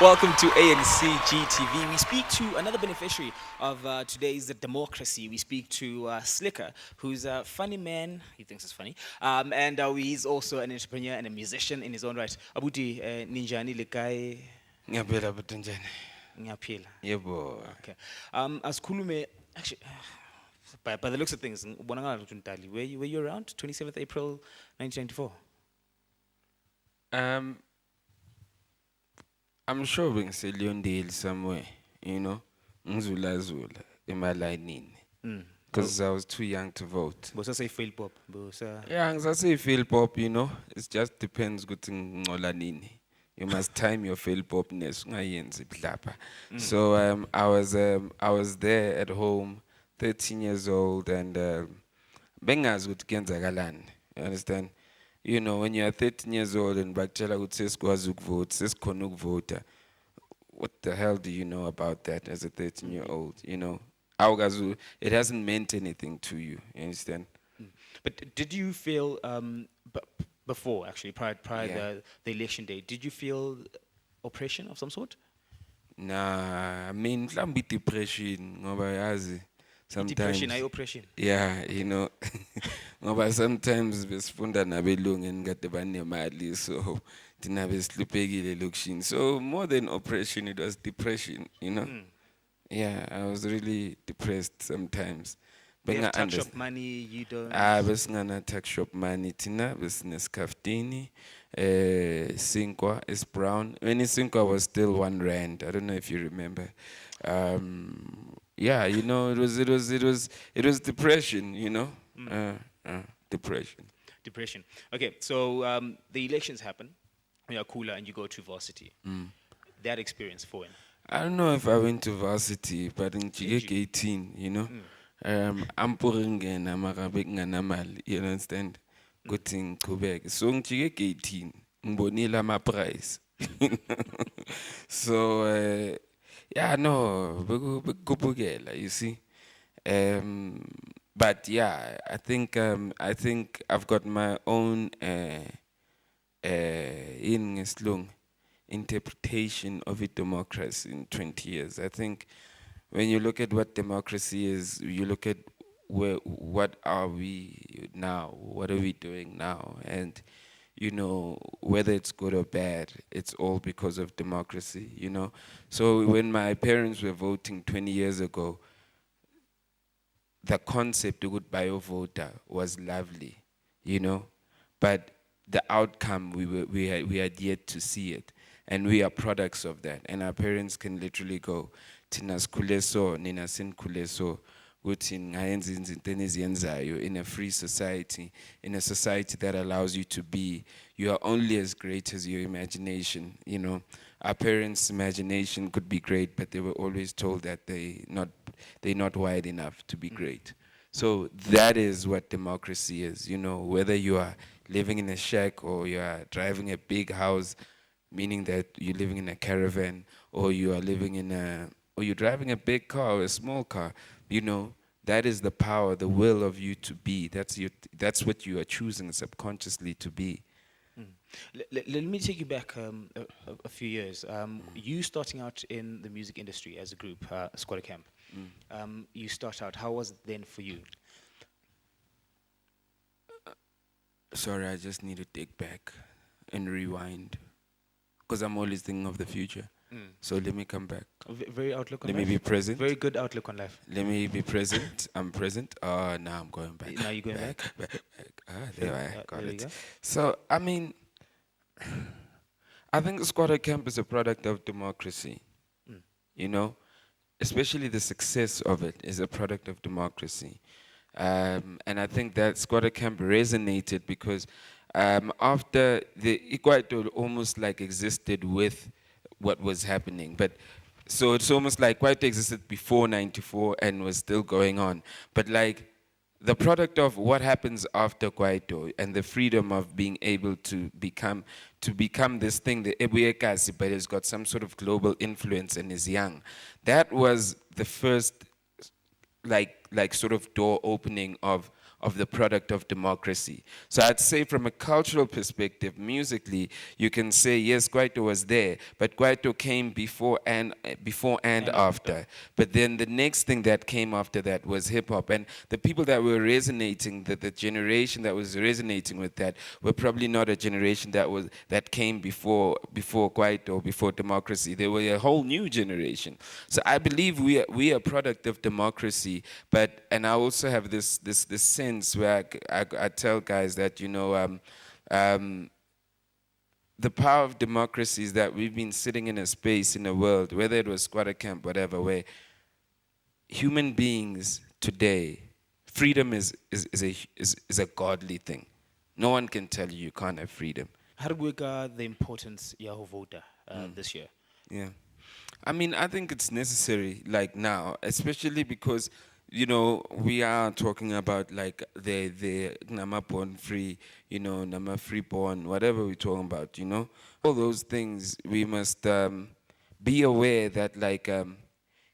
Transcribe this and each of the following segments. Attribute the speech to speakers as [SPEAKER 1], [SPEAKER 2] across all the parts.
[SPEAKER 1] Welcome to ANC GTV. We speak to another beneficiary of today's democracy. We speak to Slikour, who's a funny man. He thinks it's funny. And he's also an entrepreneur and a musician in his own right. Abuti, ninjani lekai
[SPEAKER 2] Ngiyabela batanjani.
[SPEAKER 1] ngiyaphila.
[SPEAKER 2] Yebo.
[SPEAKER 1] Okay. Asikhulume, actually, by the looks of things, ubonakala ukuthi untali. Were you around 27th April 1994?
[SPEAKER 2] I'm sure bengiseliyondeli somewhere, ngizulazula emalayinini. Because I was too young to vote.
[SPEAKER 1] Bosasa failed pop.
[SPEAKER 2] Yeah, ngisase fail pop, It just depends ukuthi ngincola nini. You must time your fail popness ungayenzi budlapha. So I was there at home, 13 years old, and bengazi ukuthi kuyenzakalani. You understand? When you are 13 years old and bakutshela ukuthi sesikwazi ukuvota, sesikhona ukuvota, what the hell do you know about that as a 13-year-old? Awukazu, it hasn't meant anything to you. You understand?
[SPEAKER 1] But did you feel before, actually, prior
[SPEAKER 2] Yeah.
[SPEAKER 1] the election day, did you feel oppression of some sort?
[SPEAKER 2] Nah, I mean, mhlawumbe depression ngoba yazi sometimes.
[SPEAKER 1] Depression, oppression.
[SPEAKER 2] Yeah, ngoba sometimes besifunda nabelungu engikade banemali, so thina besihluphekile elokishini. So more than oppression, it was depression, Yeah, I was really depressed sometimes.
[SPEAKER 1] You have tax shop money, you don't.
[SPEAKER 2] Besingana tax shop money thina besineskaftini, Slikour is brown. When Slikour was still R1, I don't know if you remember. Yeah, it was depression, depression.
[SPEAKER 1] Depression. Okay, so the elections happen, you are cooler and you go to varsity. That experience for him.
[SPEAKER 2] I don't know if I went to varsity, but in Chigek 18, I'm pouring in Amarabic, you understand? Good thing, Quebec. So in Chigek 18, Mbonila my price. So, yeah, no, you see. But yeah, I think I've got my own interpretation of a democracy in 20 years. I think when you look at what democracy is, you look at what are we now, what are we doing now, and whether it's good or bad, it's all because of democracy, So when my parents were voting 20 years ago, the concept of good bio-voter was lovely, but the outcome, we had yet to see it. And we are products of that. And our parents can literally go, Tina skuleso, nina sin kuleso, in a free society, in a society that allows you to be. You are only as great as your imagination, Our parents' imagination could be great, but they were always told that they're not wide enough to be great. So that is what democracy is, whether you are living in a shack or you are driving a big house, meaning that you're living in a caravan, or you are living or you're driving a big car or a small car, that is the power, the will of you to be. That's what you are choosing subconsciously to be.
[SPEAKER 1] Let me take you back a few years. You starting out in the music industry as a group, Squatter Camp. You start out, how was it then for you?
[SPEAKER 2] Sorry, I just need to take back and rewind. Because I'm always thinking of the future. So let me come back.
[SPEAKER 1] Very outlook on life.
[SPEAKER 2] Let me be present.
[SPEAKER 1] Very good outlook on life.
[SPEAKER 2] Let me be present. I'm present. Now I'm going back.
[SPEAKER 1] Now you're going back?
[SPEAKER 2] Back. There I got
[SPEAKER 1] there
[SPEAKER 2] it.
[SPEAKER 1] you go.
[SPEAKER 2] So, I think Squatter Camp is a product of democracy. Especially the success of it is a product of democracy. And I think that Squatter Camp resonated because after the Equator almost like existed with what was happening. But so it's almost like Kwaito existed before 94 and was still going on. But like the product of what happens after Kwaito and the freedom of being able to become this thing, the Ebuyekasi, but it's got some sort of global influence and is young. That was the first like sort of door opening of of the product of democracy. So I'd say from a cultural perspective, musically, you can say yes, Kwaito was there, but Kwaito came before and
[SPEAKER 1] And after.
[SPEAKER 2] after. But then the next thing that came after that was hip hop, and the people that were resonating, the generation that was resonating with that, were probably not a generation that came before Kwaito, before democracy. They were a whole new generation. So I believe we are a product of democracy, and I also have this sense where I tell guys that um, the power of democracy is that we've been sitting in a space in a world, whether it was squatter camp, whatever, where human beings today, freedom is a godly thing. No one can tell you can't have freedom.
[SPEAKER 1] How do we regard the importance ya ho voter this year?
[SPEAKER 2] Yeah. I mean, I think it's necessary, like now, especially because, we are talking about like the Nama born free, Nama free born, whatever we're talking about, All those things, we must be aware that like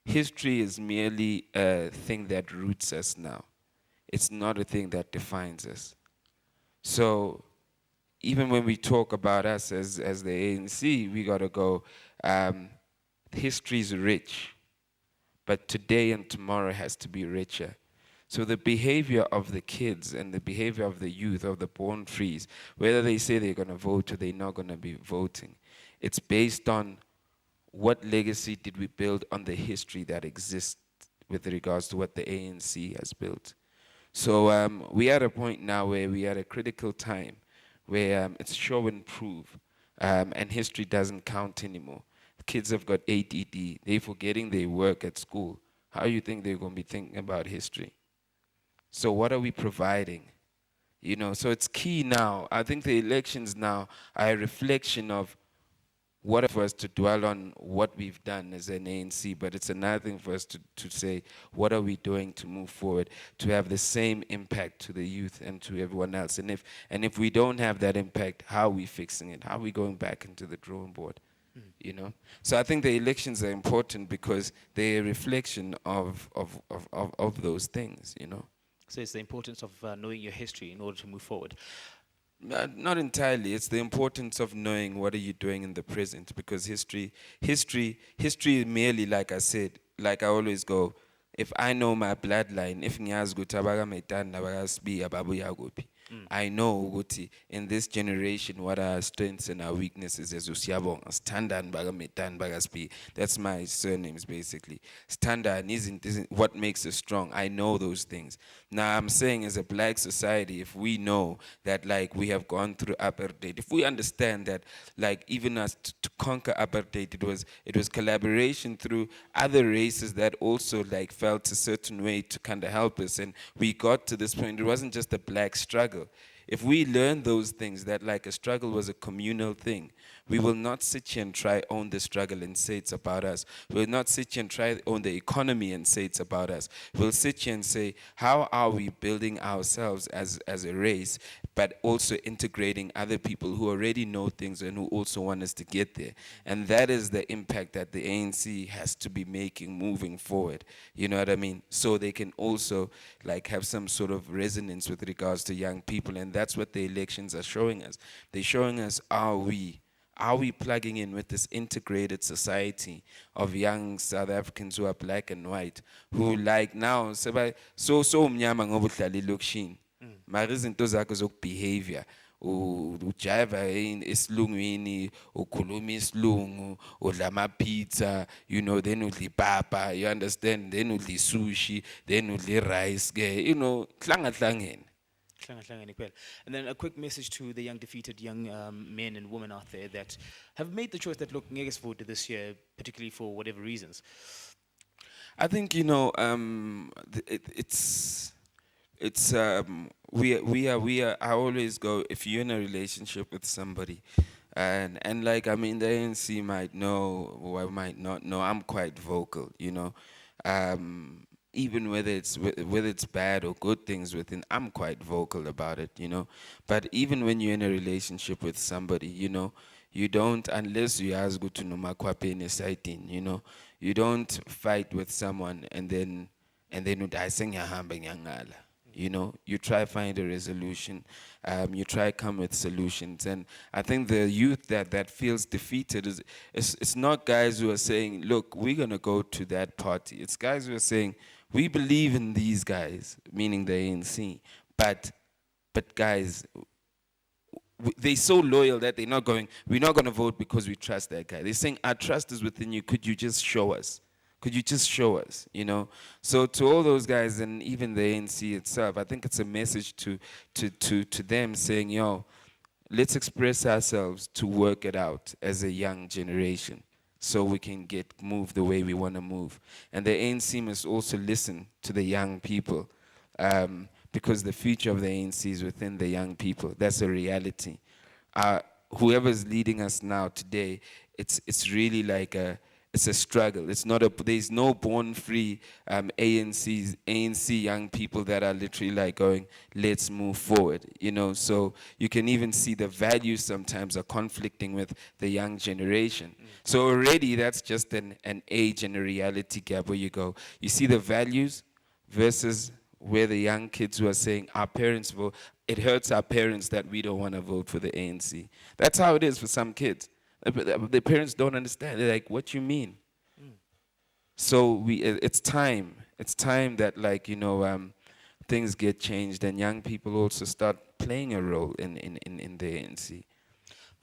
[SPEAKER 2] history is merely a thing that roots us now. It's not a thing that defines us. So even when we talk about us as the ANC, we gotta go. History is rich, but today and tomorrow has to be richer. So the behavior of the kids and the behavior of the youth, of the born frees, whether they say they're gonna vote or they're not gonna be voting, it's based on what legacy did we build on the history that exists with regards to what the ANC has built. So we're at a point now where we are at a critical time where it's show and prove, and history doesn't count anymore. Kids have got ADD. They're forgetting their work at school. How do you think they're going to be thinking about history? So what are we providing? So it's key now. I think the elections now are a reflection of what for us to dwell on what we've done as an ANC, but it's another thing for us to say, what are we doing to move forward, to have the same impact to the youth and to everyone else? And if we don't have that impact, how are we fixing it? How are we going back into the drawing board? So I think the elections are important because they're a reflection of those things.
[SPEAKER 1] So it's the importance of knowing your history in order to move forward.
[SPEAKER 2] Not entirely. It's the importance of knowing what are you doing in the present, because history merely, like I said, like I always go, if I know my bloodline, if ngiyazi ukuthi abakaMaitani nabakaSibiya babuya kuphi, I know ukuthi in this generation what are our strengths and our weaknesses as uSiyabonga, Sithandani bakaMaitani bakaSibiya. That's my surnames basically. Sithandani isn't what makes us strong. I know those things. Now I'm saying as a black society, if we know that like we have gone through apartheid, if we understand that like even us to conquer apartheid, it was collaboration through other races that also like felt a certain way to kind of help us, and we got to this point. It wasn't just a black struggle. If we learn those things, that like a struggle was a communal thing, we will not sit here and try own the struggle and say it's about us. We'll not sit here and try own the economy and say it's about us. We'll sit here and say, how are we building ourselves as a race, but also integrating other people who already know things and who also want us to get there. And that is the impact that the ANC has to be making moving forward. You know what I mean? So they can also like have some sort of resonance with regards to young people. And that's what the elections are showing us. They're showing us, are we plugging in with this integrated society of young South Africans who are black and white, who like now so mnyama ngoba uhlala elokishini, mara izinto zakho zokubehavior ujiva esilungwini, ukhuluma isilungu, udla amapizza, then udla ipapa, you understand, then udla sushi, then udla rice ke, hlangahlangene.
[SPEAKER 1] And then a quick message to the young defeated young men and women out there that have made the choice that look, ngeke voted this year, particularly for whatever reasons.
[SPEAKER 2] I think we are. I always go, if you're in a relationship with somebody, and like I mean the ANC might know or I might not know. I'm quite vocal, even whether it's bad or good things within, I'm quite vocal about it, But even when you're in a relationship with somebody, you don't, unless you ask go to nomakwapene sighting, you don't fight with someone and then udayise ngiyahamba ngiyangala. You know, you try find a resolution, you try come with solutions. And I think the youth that feels defeated is it's not guys who are saying, look, we're gonna go to that party. It's guys who are saying, we believe in these guys, meaning the ANC, but guys, they're so loyal that they're not going, we're not going to vote because we trust that guy. They're saying, our trust is within you. Could you just show us? Could you just show us, you know? So to all those guys and even the ANC itself, I think it's a message to them saying, yo, let's express ourselves to work it out as a young generation so we can get move the way we want to move. And the ANC must also listen to the young people, because the future of the ANC is within the young people. That's a reality. Whoever's leading us now today, it's really like it's a struggle. It's not a, there's no born free ANC young people that are literally like going, let's move forward, you know. So you can even see the values sometimes are conflicting with the young generation. So already that's just an age and a reality gap where you go, you see the values versus where the young kids who are saying our parents vote, it hurts our parents that we don't want to vote for the ANC. That's how it is for some kids. The parents don't understand. They're like, what you mean? So it's time. It's time that, like, you know, things get changed and young people also start playing a role in the ANC.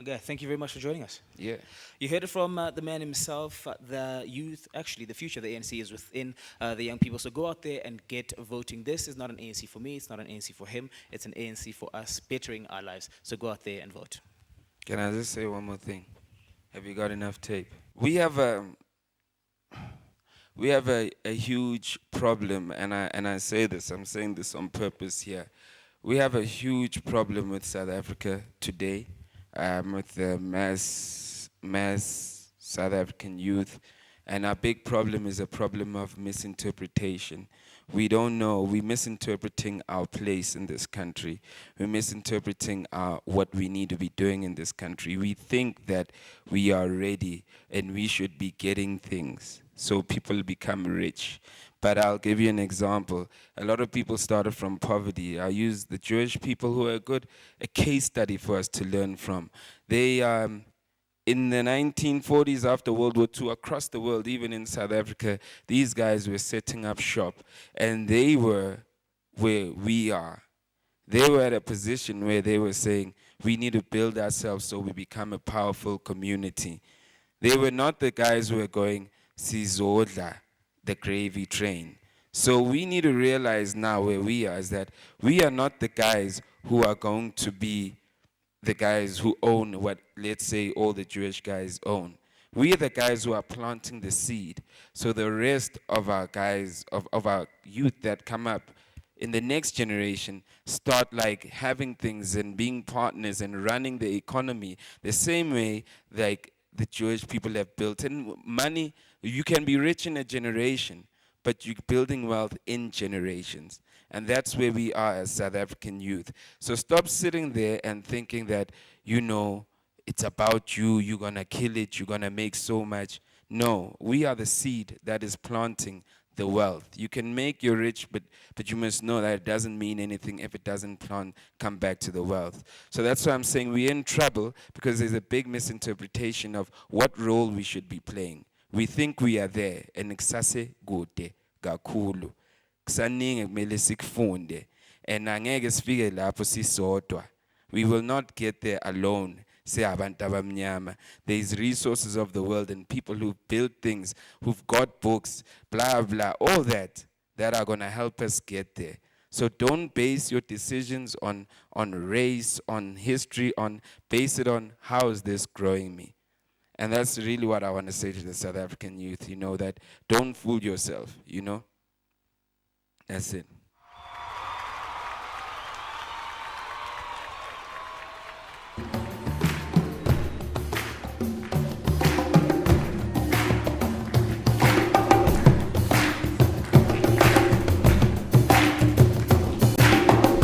[SPEAKER 1] Okay, thank you very much for joining us.
[SPEAKER 2] Yeah.
[SPEAKER 1] You heard it from the man himself. The youth, actually, the future of the ANC is within the young people. So go out there and get voting. This is not an ANC for me. It's not an ANC for him. It's an ANC for us, bettering our lives. So go out there and vote.
[SPEAKER 2] Can I just say one more thing? Have you got enough tape? We have a huge problem, and I say this, I'm saying this on purpose here. We have a huge problem with South Africa today, with the mass South African youth, and our big problem is a problem of misinterpretation. We don't know. We're misinterpreting our place in this country. We're misinterpreting what we need to be doing in this country. We think that we are ready and we should be getting things so people become rich. But I'll give you an example. A lot of people started from poverty. I use the Jewish people who are a case study for us to learn from. They in the 1940s, after World War II, across the world, even in South Africa, these guys were setting up shop, and they were where we are. They were at a position where they were saying, we need to build ourselves so we become a powerful community. They were not the guys who were going, Sizodla, the gravy train. So we need to realize now where we are is that we are not the guys who are going to be the guys who own what, let's say, all the Jewish guys own. We are the guys who are planting the seed. So the rest of our guys, of our youth that come up in the next generation, start like having things and being partners and running the economy the same way like the Jewish people have built. And money, you can be rich in a generation, but you're building wealth in generations. And that's where we are as South African youth. So stop sitting there and thinking that, you know, it's about you, you're gonna kill it, you're gonna make so much. No, we are the seed that is planting the wealth. You can make your rich, but you must know that it doesn't mean anything if it doesn't come back to the wealth. So that's why I'm saying we're in trouble, because there's a big misinterpretation of what role we should be playing. We think we are there, and kusase kude kakhulu. Kusaningi kumele sikufunde, and angeke sifike lapho sisodwa. We will not get there alone. There's resources of the world and people who've built things, who've got books, blah, blah, all that are going to help us get there. So don't base your decisions on race, on history, base it on how is this growing me. And that's really what I want to say to the South African youth, you know, that don't fool yourself, you know. That's it.